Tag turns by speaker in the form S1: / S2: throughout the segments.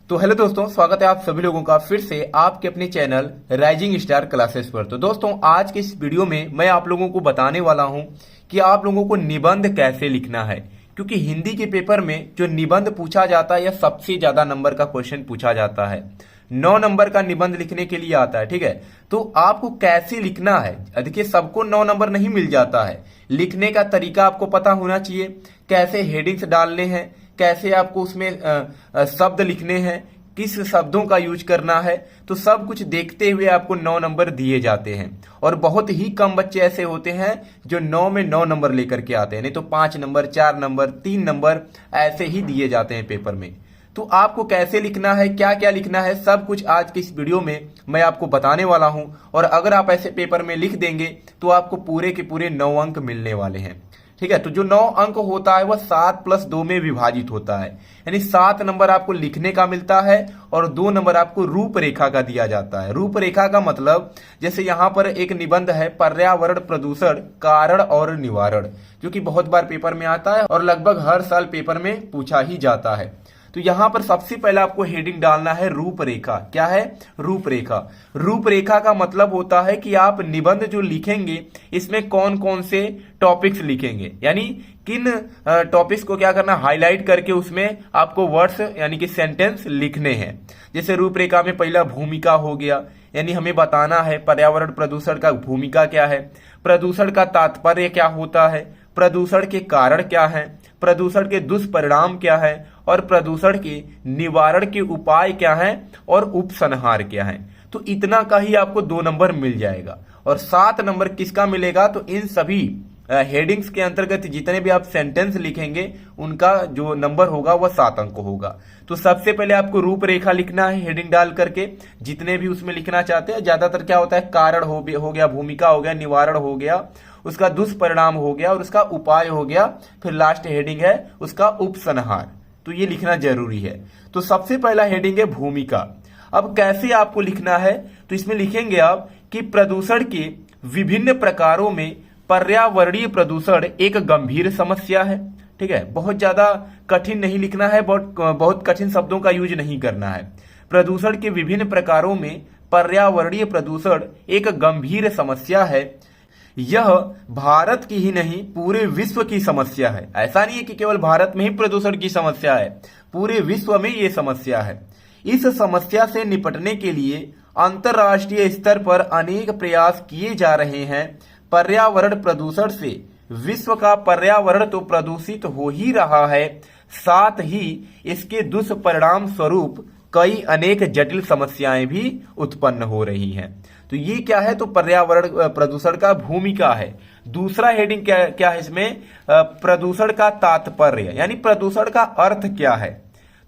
S1: तो हेलो दोस्तों, स्वागत है आप सभी लोगों का फिर से आपके अपने चैनल राइजिंग स्टार क्लासेस पर। तो दोस्तों, आज के इस वीडियो में मैं आप लोगों को बताने वाला हूं कि आप लोगों को निबंध कैसे लिखना है, क्योंकि हिंदी के पेपर में जो निबंध पूछा जाता है यह सबसे ज्यादा नंबर का क्वेश्चन पूछा जाता है। 9 नंबर का निबंध लिखने के लिए आता है। ठीक है, तो आपको कैसे लिखना है। देखिए, सबको 9 नंबर नहीं मिल जाता है। लिखने का तरीका आपको पता होना चाहिए, कैसे हेडिंग्स डालने हैं, कैसे आपको उसमें शब्द लिखने हैं, किस शब्दों का यूज करना है, तो सब कुछ देखते हुए आपको 9 नंबर दिए जाते हैं। और बहुत ही कम बच्चे ऐसे होते हैं जो 9 में 9 नंबर लेकर के आते हैं, नहीं तो 5 नंबर, 4 नंबर, 3 नंबर ऐसे ही दिए जाते हैं पेपर में। तो आपको कैसे लिखना है, क्या क्या लिखना है, सब कुछ आज की इस वीडियो में मैं आपको बताने वाला हूं। और अगर आप ऐसे पेपर में लिख देंगे तो आपको पूरे के पूरे 9 अंक मिलने वाले हैं। ठीक है, तो जो 9 अंक होता है वह 7 + 2 में विभाजित होता है, यानी 7 नंबर आपको लिखने का मिलता है और 2 नंबर आपको रूपरेखा का दिया जाता है। रूपरेखा का मतलब, जैसे यहाँ पर एक निबंध है, पर्यावरण प्रदूषण कारण और निवारण, जो कि बहुत बार पेपर में आता है और लगभग हर साल पेपर में पूछा ही जाता है। तो यहां पर सबसे पहले आपको हेडिंग डालना है रूपरेखा। क्या है? रूपरेखा। रूपरेखा का मतलब होता है कि आप निबंध जो लिखेंगे इसमें कौन कौन से टॉपिक्स लिखेंगे, यानी किन टॉपिक्स को क्या करना, हाईलाइट करके उसमें आपको वर्ड्स यानी कि सेंटेंस लिखने हैं। जैसे रूपरेखा में पहला भूमिका हो गया, यानी हमें बताना है पर्यावरण प्रदूषण का भूमिका क्या है, प्रदूषण का तात्पर्य क्या होता है, प्रदूषण के कारण क्या है, प्रदूषण के दुष्परिणाम क्या है, और प्रदूषण के निवारण के उपाय क्या हैं और उपसंहार क्या है। तो इतना का ही आपको 2 नंबर मिल जाएगा। और 7 नंबर किसका मिलेगा? तो इन सभी हेडिंग्स के अंतर्गत जितने भी आप सेंटेंस लिखेंगे उनका जो नंबर होगा वह 7 अंक होगा। तो सबसे पहले आपको रूपरेखा लिखना है हेडिंग डाल करके, जितने भी उसमें लिखना चाहते हैं। ज्यादातर क्या होता है, कारण हो गया, भूमिका हो गया, निवारण हो गया, उसका दुष्परिणाम हो गया और उसका उपाय हो गया, फिर लास्ट हेडिंग है उसका उपसंहार। तो ये लिखना जरूरी है। तो सबसे पहला हेडिंग है भूमिका। अब कैसे आपको लिखना है, तो इसमें लिखेंगे आप कि प्रदूषण के विभिन्न प्रकारों में पर्यावरणीय प्रदूषण एक गंभीर समस्या है। ठीक है, बहुत ज्यादा कठिन नहीं लिखना है, बहुत कठिन शब्दों का यूज नहीं करना है। प्रदूषण के विभिन्न प्रकारों में पर्यावरणीय प्रदूषण एक गंभीर समस्या है। यह भारत की ही नहीं पूरे विश्व की समस्या है। ऐसा नहीं है कि केवल भारत में ही प्रदूषण की समस्या है, पूरे विश्व में ये समस्या है। इस समस्या से निपटने के लिए अंतर्राष्ट्रीय स्तर पर अनेक प्रयास किए जा रहे हैं। पर्यावरण प्रदूषण से विश्व का पर्यावरण तो प्रदूषित हो ही रहा है, साथ ही इसके दुष्परिणाम स्वरूप कई अनेक जटिल समस्याएं भी उत्पन्न हो रही हैं। तो ये क्या है? तो पर्यावरण प्रदूषण का भूमिका है। दूसरा हेडिंग क्या है इसमें? प्रदूषण का तात्पर्य, यानी प्रदूषण का अर्थ क्या है।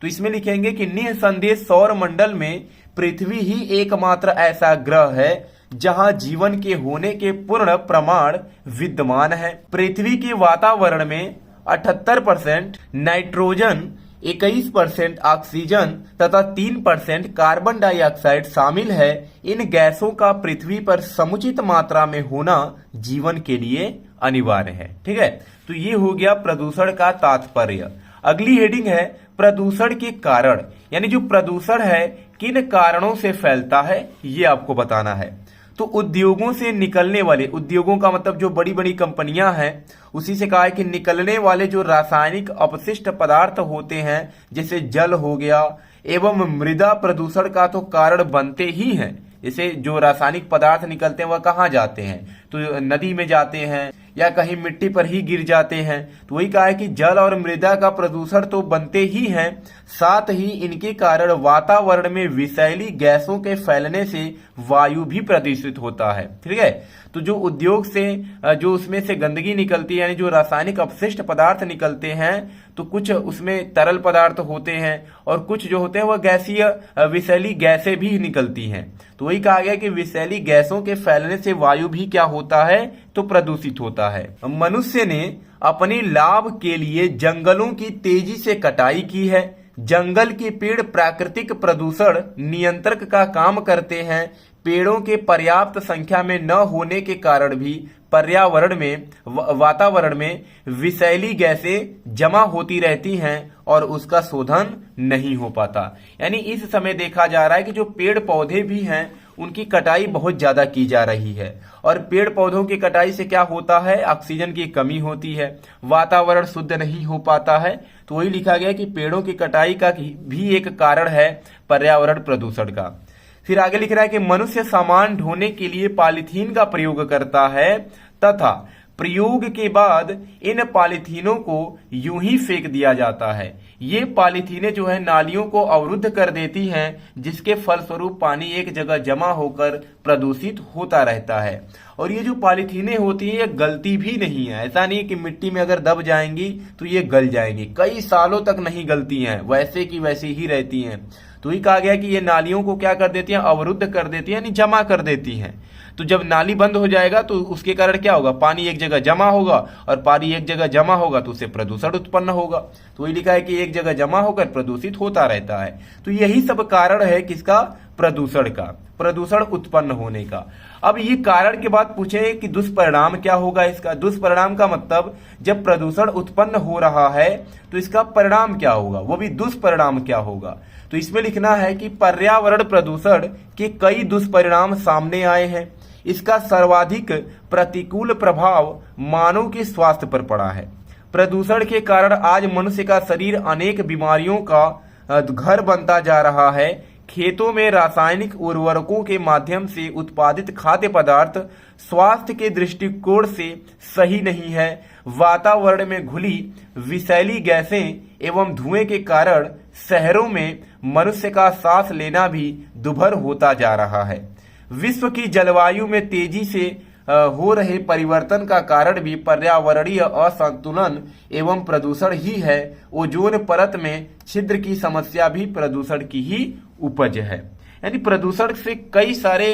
S1: तो इसमें लिखेंगे कि निसंदेह सौर मंडल में पृथ्वी ही एकमात्र ऐसा ग्रह है जहां जीवन के होने के पूर्ण प्रमाण विद्यमान है। पृथ्वी के वातावरण में 78% नाइट्रोजन, 21% ऑक्सीजन तथा 3% कार्बन डाइऑक्साइड शामिल है। इन गैसों का पृथ्वी पर समुचित मात्रा में होना जीवन के लिए अनिवार्य है। ठीक है, तो ये हो गया प्रदूषण का तात्पर्य। अगली हेडिंग है प्रदूषण के कारण, यानी जो प्रदूषण है किन कारणों से फैलता है ये आपको बताना है। तो उद्योगों से निकलने वाले, उद्योगों का मतलब जो बड़ी बड़ी कंपनियां हैं, उसी से कहा है कि निकलने वाले जो रासायनिक अपशिष्ट पदार्थ होते हैं, जैसे जल हो गया, एवं मृदा प्रदूषण का तो कारण बनते ही हैं। जैसे जो रासायनिक पदार्थ निकलते हैं वह कहाँ जाते हैं? तो नदी में जाते हैं या कहीं मिट्टी पर ही गिर जाते हैं। तो वही कहा है कि जल और मृदा का प्रदूषण तो बनते ही हैं, साथ ही इनके कारण वातावरण में विषैली गैसों के फैलने से वायु भी प्रदूषित होता है। ठीक है, तो जो उद्योग से जो उसमें से गंदगी निकलती है, यानी जो रासायनिक अपशिष्ट पदार्थ निकलते हैं, तो कुछ उसमें तरल पदार्थ होते हैं और कुछ जो होते हैं वह गैसीय विषैली गैसें भी निकलती हैं। तो वही कहा गया कि विषैली गैसों के फैलने से वायु भी क्या होता है? तो प्रदूषित होता है। मनुष्य ने अपने लाभ के लिए जंगलों की तेजी से कटाई की है। जंगल के पेड़ प्राकृतिक प्रदूषण नियंत्रक का काम करते हैं। पेड़ों के पर्याप्त संख्या में न होने के कारण भी पर्यावरण में वातावरण में विषैली गैसें जमा होती रहती हैं और उसका शोधन नहीं हो पाता। यानी इस समय देखा जा रहा है कि जो पेड़ पौधे भी हैं उनकी कटाई बहुत ज्यादा की जा रही है, और पेड़ पौधों की कटाई से क्या होता है, ऑक्सीजन की कमी होती है, वातावरण शुद्ध नहीं हो पाता है। तो वही लिखा गया कि पेड़ों की कटाई का भी एक कारण है पर्यावरण प्रदूषण का। फिर आगे लिख रहा है कि मनुष्य सामान ढोने के लिए पॉलीथीन का प्रयोग करता है तथा प्रयोग के बाद इन पॉलीथीनों को यूं ही फेंक दिया जाता है। ये पॉलीथीनें जो है नालियों को अवरुद्ध कर देती हैं, जिसके फलस्वरूप पानी एक जगह जमा होकर प्रदूषित होता रहता है। और ये जो पॉलीथीनें होती हैं ये गलती भी नहीं है, ऐसा नहीं कि मिट्टी में अगर दब जाएंगी तो ये गल जाएंगी, कई सालों तक नहीं गलती हैं, वैसे की वैसे ही रहती हैं। तो ही कहा गया कि ये नालियों को क्या कर देती हैं, अवरुद्ध कर देती हैं, यानी जमा कर देती हैं। तो जब नाली बंद हो जाएगा तो उसके कारण क्या होगा, पानी एक जगह जमा होगा, और पानी एक जगह जमा होगा तो उससे प्रदूषण उत्पन्न होगा। तो वही लिखा है कि एक जगह जमा होकर प्रदूषित होता रहता है। तो यही सब कारण है किसका, प्रदूषण का, प्रदूषण उत्पन्न होने का। अब ये कारण के बाद पूछे कि दुष्परिणाम क्या होगा इसका। दुष्परिणाम का मतलब जब प्रदूषण उत्पन्न हो रहा है तो इसका परिणाम क्या होगा, वो भी दुष्परिणाम क्या होगा। तो इसमें लिखना है कि पर्यावरण प्रदूषण के कई दुष्परिणाम सामने आए हैं। इसका सर्वाधिक प्रतिकूल प्रभाव मानव के स्वास्थ्य पर पड़ा है। प्रदूषण के कारण आज मनुष्य का शरीर अनेक बीमारियों का घर बनता जा रहा है। खेतों में रासायनिक उर्वरकों के माध्यम से उत्पादित खाद्य पदार्थ स्वास्थ्य के दृष्टिकोण से सही नहीं है। वातावरण में घुली विषैली गैसें एवं धुएं के कारण शहरों में मनुष्य का सांस लेना भी दुभर होता जा रहा है। विश्व की जलवायु में तेजी से हो रहे परिवर्तन का कारण भी पर्यावरणीय असंतुलन एवं प्रदूषण ही है। ओजोन परत में छिद्र की समस्या भी प्रदूषण की ही उपज है। यानी प्रदूषण से कई सारे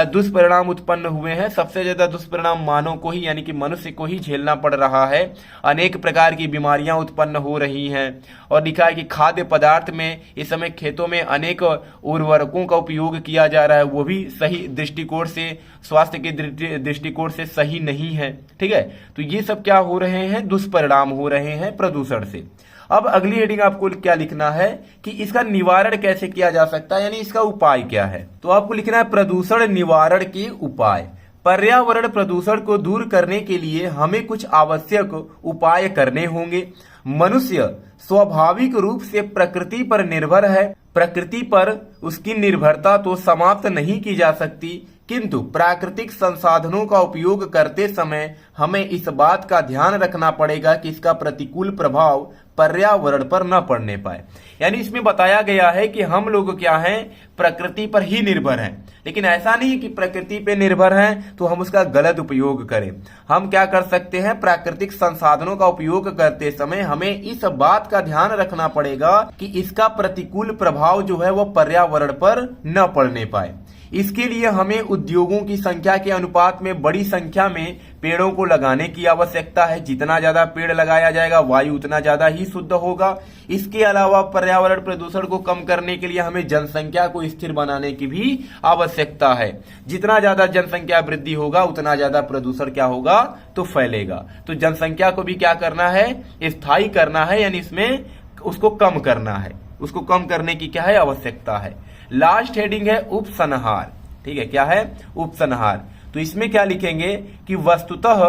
S1: दुष्परिणाम उत्पन्न हुए हैं। सबसे ज्यादा दुष्परिणाम मानव को ही, यानी कि मनुष्य को ही झेलना पड़ रहा है। अनेक प्रकार की बीमारियां उत्पन्न हो रही हैं। और लिखा है कि खाद्य पदार्थ में इस समय खेतों में अनेक उर्वरकों का उपयोग किया जा रहा है, वो भी सही दृष्टिकोण से, स्वास्थ्य के दृष्टिकोण से सही नहीं है। ठीक है, तो ये सब क्या हो रहे हैं, दुष्परिणाम हो रहे हैं प्रदूषण से। अब अगली हेडिंग आपको क्या लिखना है कि इसका निवारण कैसे किया जा सकता है, यानी इसका उपाय क्या है। तो आपको लिखना है प्रदूषण निवारण के उपाय। पर्यावरण प्रदूषण को दूर करने के लिए हमें कुछ आवश्यक उपाय करने होंगे। मनुष्य स्वाभाविक रूप से प्रकृति पर निर्भर है। प्रकृति पर उसकी निर्भरता तो समाप्त नहीं की जा सकती, किंतु प्राकृतिक संसाधनों का उपयोग करते समय हमें इस बात का ध्यान रखना पड़ेगा कि इसका प्रतिकूल प्रभाव पर्यावरण पर न पड़ने पाए। यानी इसमें बताया गया है कि हम लोग क्या हैं, प्रकृति पर ही निर्भर हैं, लेकिन ऐसा नहीं कि प्रकृति पे निर्भर हैं तो हम उसका गलत उपयोग करें। हम क्या कर सकते हैं, प्राकृतिक संसाधनों का उपयोग करते समय हमें इस बात का ध्यान रखना पड़ेगा कि इसका प्रतिकूल प्रभाव जो है वो पर्यावरण पर न पड़ने पाए। इसके लिए हमें उद्योगों की संख्या के अनुपात में बड़ी संख्या में पेड़ों को लगाने की आवश्यकता है। जितना ज्यादा पेड़ लगाया जाएगा वायु उतना ज्यादा ही शुद्ध होगा। इसके अलावा पर्यावरण प्रदूषण को कम करने के लिए हमें जनसंख्या को स्थिर बनाने की भी आवश्यकता है। जितना ज्यादा जनसंख्या वृद्धि होगा उतना ज्यादा प्रदूषण क्या होगा, तो फैलेगा। तो जनसंख्या को भी क्या करना है, स्थायी करना है, यानी इसमें उसको कम करना है। उसको कम करने की क्या है, आवश्यकता है। लास्ट हेडिंग है उपसंहार। ठीक है, क्या है, उपसंहार। तो इसमें क्या लिखेंगे कि वस्तुतः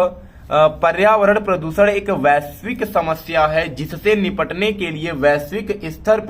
S1: पर्यावरण प्रदूषण एक वैश्विक समस्या है, जिससे निपटने के लिए वैश्विक स्तर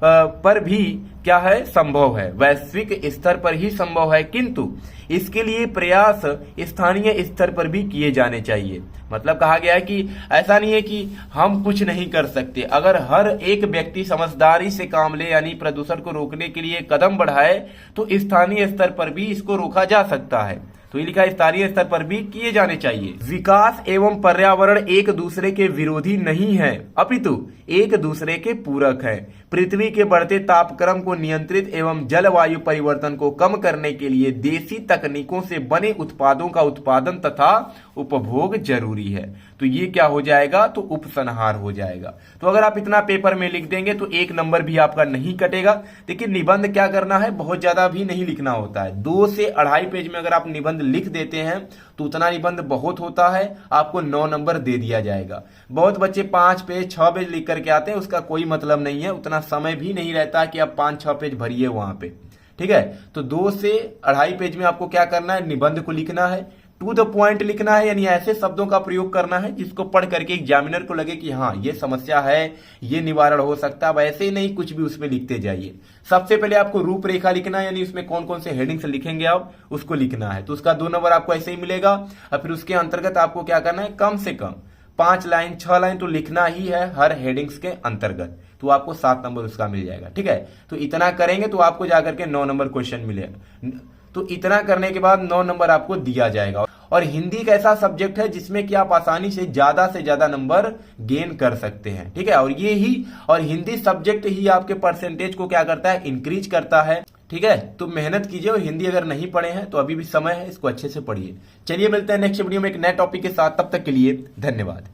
S1: पर भी क्या है, संभव है। वैश्विक स्तर पर ही संभव है, किंतु इसके लिए प्रयास स्थानीय स्तर पर भी किए जाने चाहिए। मतलब कहा गया है कि ऐसा नहीं है कि हम कुछ नहीं कर सकते। अगर हर एक व्यक्ति समझदारी से काम ले, यानी प्रदूषण को रोकने के लिए कदम बढ़ाए, तो स्थानीय स्तर पर भी इसको रोका जा सकता है। तो ये लिखा है स्थानीय स्तर पर भी किए जाने चाहिए। विकास एवं पर्यावरण एक दूसरे के विरोधी नहीं है, अपितु एक दूसरे के पूरक है। पृथ्वी के बढ़ते तापक्रम को नियंत्रित एवं जलवायु परिवर्तन को कम करने के लिए देसी तकनीकों से बने उत्पादों का उत्पादन तथा उपभोग जरूरी है। तो ये क्या हो जाएगा, तो उपसंहार हो जाएगा। तो अगर आप इतना पेपर में लिख देंगे तो एक नंबर भी आपका नहीं कटेगा। देखिए निबंध क्या करना है, बहुत ज्यादा भी नहीं लिखना होता है। 2 से 2.5 पेज में अगर आप निबंध लिख देते हैं तो उतना निबंध बहुत होता है, आपको 9 नंबर दे दिया जाएगा। बहुत बच्चे 5 पेज 6 पेज लिख करके आते हैं, उसका कोई मतलब नहीं है, उतना समय भी नहीं रहता कि आप 5-6 पेज भरिए वहां पे। ठीक है, तो 2 से 2.5 पेज में आपको क्या करना है, निबंध को लिखना है, टू द पॉइंट लिखना है, यानी ऐसे शब्दों का प्रयोग करना है जिसको पढ़ करके एग्जामिनर को लगे कि हाँ ये समस्या है, ये निवारण हो सकता है। वैसे ही नहीं कुछ भी उसमें लिखते जाइए। सबसे पहले आपको रूपरेखा लिखना है, यानी उसमें कौन कौन से हेडिंग्स लिखेंगे आप उसको लिखना है, तो उसका 2 नंबर आपको ऐसे ही मिलेगा। और फिर उसके अंतर्गत आपको क्या करना है, कम से कम 5 लाइन 6 लाइन तो लिखना ही है हर हेडिंग्स के अंतर्गत, तो आपको 7 नंबर उसका मिल जाएगा। ठीक है, तो इतना करेंगे तो आपको जाकर के 9 नंबर क्वेश्चन मिलेगा। तो इतना करने के बाद 9 नंबर आपको दिया जाएगा। और हिंदी एक ऐसा सब्जेक्ट है जिसमें कि आप आसानी से ज्यादा नंबर गेन कर सकते हैं। ठीक है, और हिंदी सब्जेक्ट ही आपके परसेंटेज को क्या करता है, इंक्रीज करता है। ठीक है, तो मेहनत कीजिए, और हिंदी अगर नहीं पढ़े हैं तो अभी भी समय है, इसको अच्छे से पढ़िए। चलिए मिलते हैं नेक्स्ट वीडियो में एक नए टॉपिक के साथ, तब तक के लिए धन्यवाद।